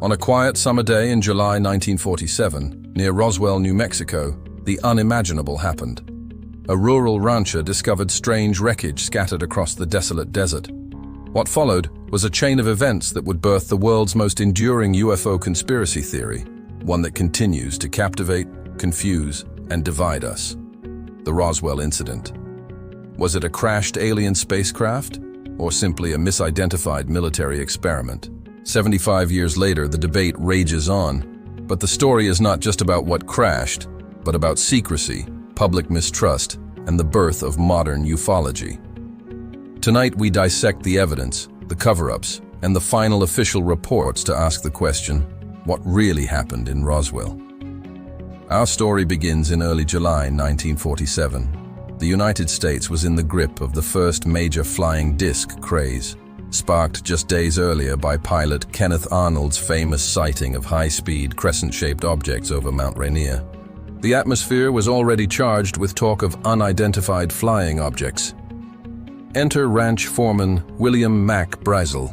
On a quiet summer day in July 1947, near Roswell, New Mexico, the unimaginable happened. A rural rancher discovered strange wreckage scattered across the desolate desert. What followed was a chain of events that would birth the world's most enduring UFO conspiracy theory, one that continues to captivate, confuse, and divide us. The Roswell incident. Was it a crashed alien spacecraft, or simply a misidentified military experiment? 75 years later, the debate rages on, but the story is not just about what crashed, but about secrecy, public mistrust, and the birth of modern ufology. Tonight we dissect the evidence, the cover-ups, and the final official reports to ask the question, what really happened in Roswell? Our story begins in early July 1947. The United States was in the grip of the first major flying disc craze, sparked just days earlier by pilot Kenneth Arnold's famous sighting of high-speed, crescent-shaped objects over Mount Rainier. The atmosphere was already charged with talk of unidentified flying objects. Enter ranch foreman William Mack Brazel.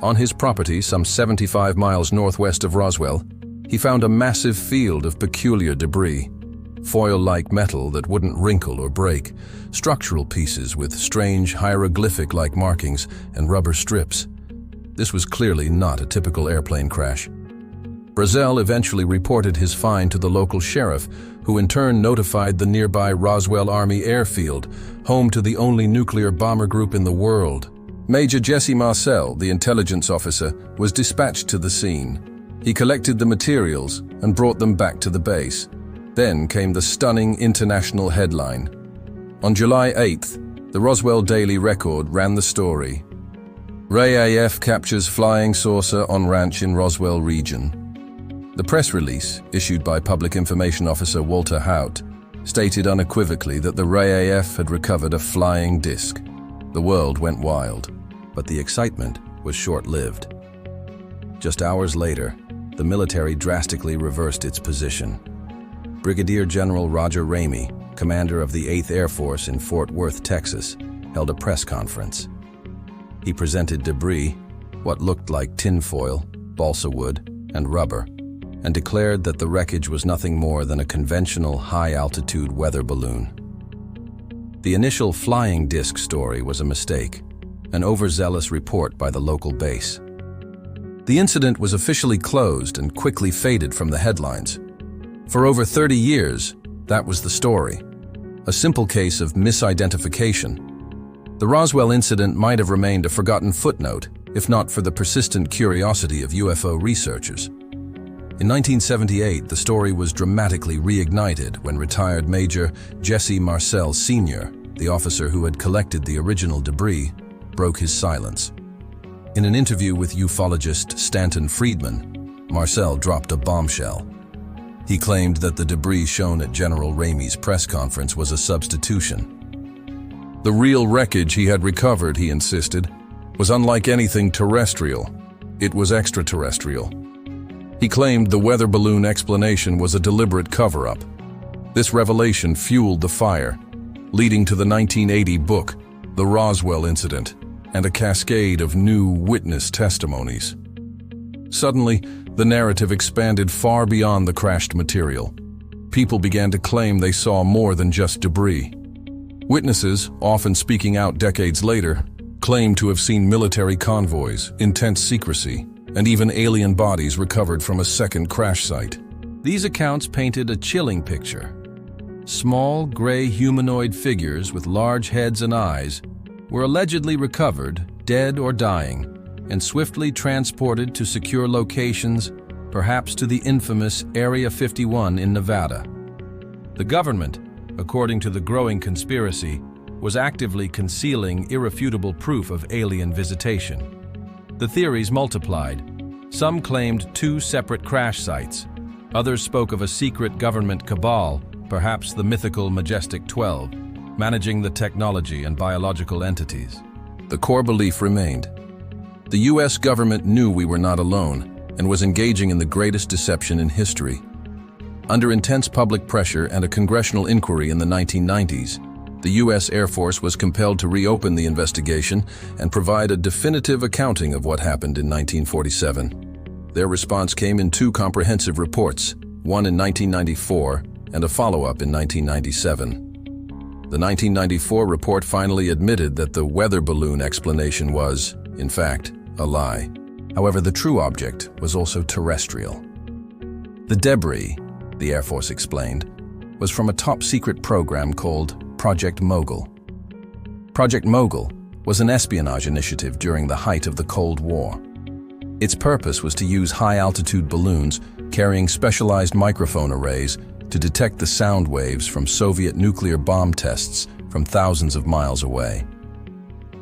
On his property, some 75 miles northwest of Roswell, he found a massive field of peculiar debris. Foil-like metal that wouldn't wrinkle or break, structural pieces with strange hieroglyphic-like markings, and rubber strips. This was clearly not a typical airplane crash. Brazel eventually reported his find to the local sheriff, who in turn notified the nearby Roswell Army Airfield, home to the only nuclear bomber group in the world. Major Jesse Marcel, the intelligence officer, was dispatched to the scene. He collected the materials and brought them back to the base. Then came the stunning international headline. On July 8th, the Roswell Daily Record ran the story. RAAF captures flying saucer on ranch in Roswell region. The press release, issued by Public Information Officer Walter Haut, stated unequivocally that the RAAF had recovered a flying disc. The world went wild, but the excitement was short-lived. Just hours later, the military drastically reversed its position. Brigadier General Roger Ramey, commander of the 8th Air Force in Fort Worth, Texas, held a press conference. He presented debris, what looked like tinfoil, balsa wood, and rubber, and declared that the wreckage was nothing more than a conventional high-altitude weather balloon. The initial flying disc story was a mistake, an overzealous report by the local base. The incident was officially closed and quickly faded from the headlines. For over 30 years, that was the story. A simple case of misidentification. The Roswell incident might have remained a forgotten footnote, if not for the persistent curiosity of UFO researchers. In 1978, the story was dramatically reignited when retired Major Jesse Marcel Sr., the officer who had collected the original debris, broke his silence. In an interview with ufologist Stanton Friedman, Marcel dropped a bombshell. He claimed that the debris shown at General Ramey's press conference was a substitution. The real wreckage he had recovered, he insisted, was unlike anything terrestrial. It was extraterrestrial. He claimed the weather balloon explanation was a deliberate cover-up. This revelation fueled the fire, leading to the 1980 book, The Roswell Incident, and a cascade of new witness testimonies. Suddenly, the narrative expanded far beyond the crashed material. People began to claim they saw more than just debris. Witnesses, often speaking out decades later, claimed to have seen military convoys, intense secrecy, and even alien bodies recovered from a second crash site. These accounts painted a chilling picture. Small, gray humanoid figures with large heads and eyes were allegedly recovered, dead or dying, and swiftly transported to secure locations, perhaps to the infamous Area 51 in Nevada. The government, according to the growing conspiracy, was actively concealing irrefutable proof of alien visitation. The theories multiplied. Some claimed 2 separate crash sites. Others spoke of a secret government cabal, perhaps the mythical Majestic 12, managing the technology and biological entities. The core belief remained. The U.S. government knew we were not alone and was engaging in the greatest deception in history. Under intense public pressure and a congressional inquiry in the 1990s, the U.S. Air Force was compelled to reopen the investigation and provide a definitive accounting of what happened in 1947. Their response came in two comprehensive reports, one in 1994 and a follow-up in 1997. The 1994 report finally admitted that the weather balloon explanation was, in fact, a lie. However, the true object was also terrestrial. The debris, the Air Force explained, was from a top-secret program called Project Mogul. Project Mogul was an espionage initiative during the height of the Cold War. Its purpose was to use high-altitude balloons carrying specialized microphone arrays to detect the sound waves from Soviet nuclear bomb tests from thousands of miles away.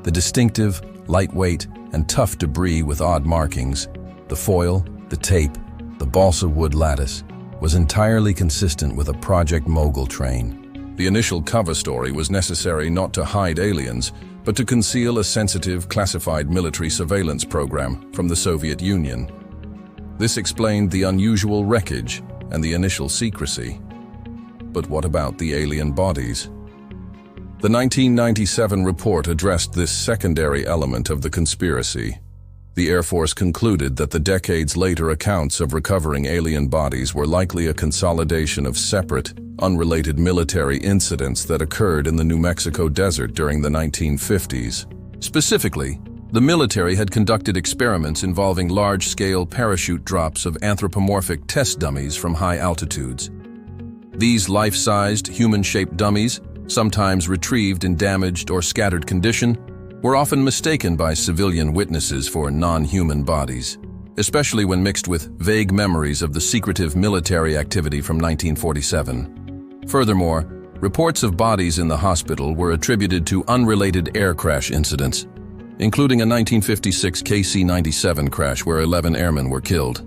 The distinctive, lightweight, and tough debris with odd markings, the foil, the tape, the balsa wood lattice, was entirely consistent with a Project Mogul train. The initial cover story was necessary not to hide aliens, but to conceal a sensitive, classified military surveillance program from the Soviet Union. This explained the unusual wreckage and the initial secrecy. But what about the alien bodies? The 1997 report addressed this secondary element of the conspiracy. The Air Force concluded that the decades later accounts of recovering alien bodies were likely a consolidation of separate, unrelated military incidents that occurred in the New Mexico desert during the 1950s. Specifically, the military had conducted experiments involving large-scale parachute drops of anthropomorphic test dummies from high altitudes. These life-sized, human-shaped dummies, sometimes retrieved in damaged or scattered condition, were often mistaken by civilian witnesses for non-human bodies, especially when mixed with vague memories of the secretive military activity from 1947. Furthermore, reports of bodies in the hospital were attributed to unrelated air crash incidents, including a 1956 KC-97 crash where 11 airmen were killed.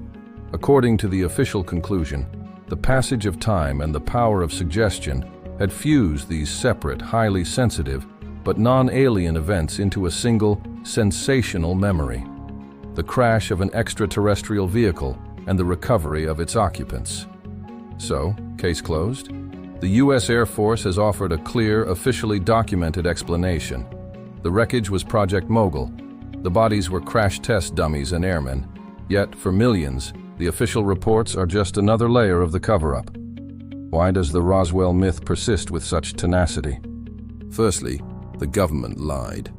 According to the official conclusion, the passage of time and the power of suggestion had fused these separate, highly sensitive, but non-alien events into a single, sensational memory: the crash of an extraterrestrial vehicle and the recovery of its occupants. So, case closed? The U.S. Air Force has offered a clear, officially documented explanation. The wreckage was Project Mogul. The bodies were crash test dummies and airmen. Yet, for millions, the official reports are just another layer of the cover-up. Why does the Roswell myth persist with such tenacity? Firstly, the government lied.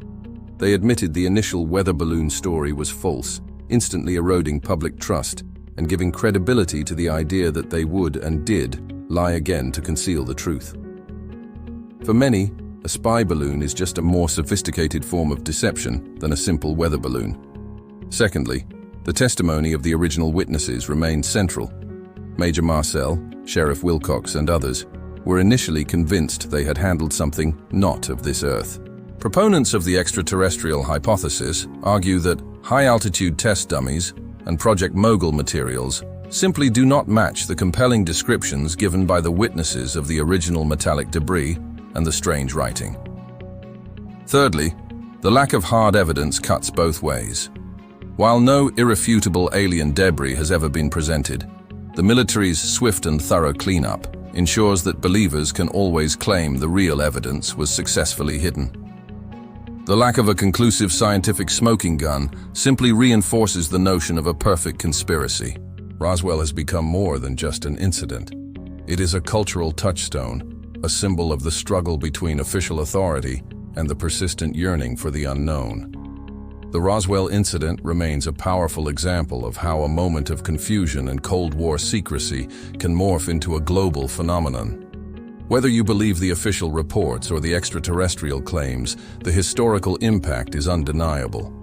They admitted the initial weather balloon story was false, instantly eroding public trust and giving credibility to the idea that they would and did lie again to conceal the truth. For many, a spy balloon is just a more sophisticated form of deception than a simple weather balloon. Secondly, the testimony of the original witnesses remained central. Major Marcel, Sheriff Wilcox, and others were initially convinced they had handled something not of this Earth. Proponents of the extraterrestrial hypothesis argue that high-altitude test dummies and Project Mogul materials simply do not match the compelling descriptions given by the witnesses of the original metallic debris and the strange writing. Thirdly, the lack of hard evidence cuts both ways. While no irrefutable alien debris has ever been presented, the military's swift and thorough cleanup ensures that believers can always claim the real evidence was successfully hidden. The lack of a conclusive scientific smoking gun simply reinforces the notion of a perfect conspiracy. Roswell has become more than just an incident. It is a cultural touchstone, a symbol of the struggle between official authority and the persistent yearning for the unknown. The Roswell incident remains a powerful example of how a moment of confusion and Cold War secrecy can morph into a global phenomenon. Whether you believe the official reports or the extraterrestrial claims, the historical impact is undeniable.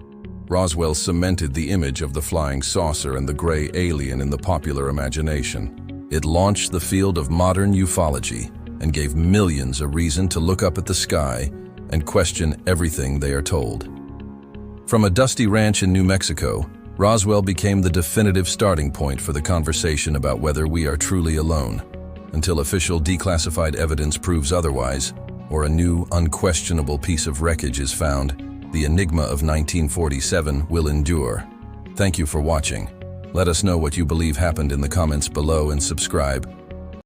Roswell cemented the image of the flying saucer and the gray alien in the popular imagination. It launched the field of modern ufology and gave millions a reason to look up at the sky and question everything they are told. From a dusty ranch in New Mexico, Roswell became the definitive starting point for the conversation about whether we are truly alone. Until official declassified evidence proves otherwise, or a new, unquestionable piece of wreckage is found, the enigma of 1947 will endure. Thank you for watching. Let us know what you believe happened in the comments below and subscribe.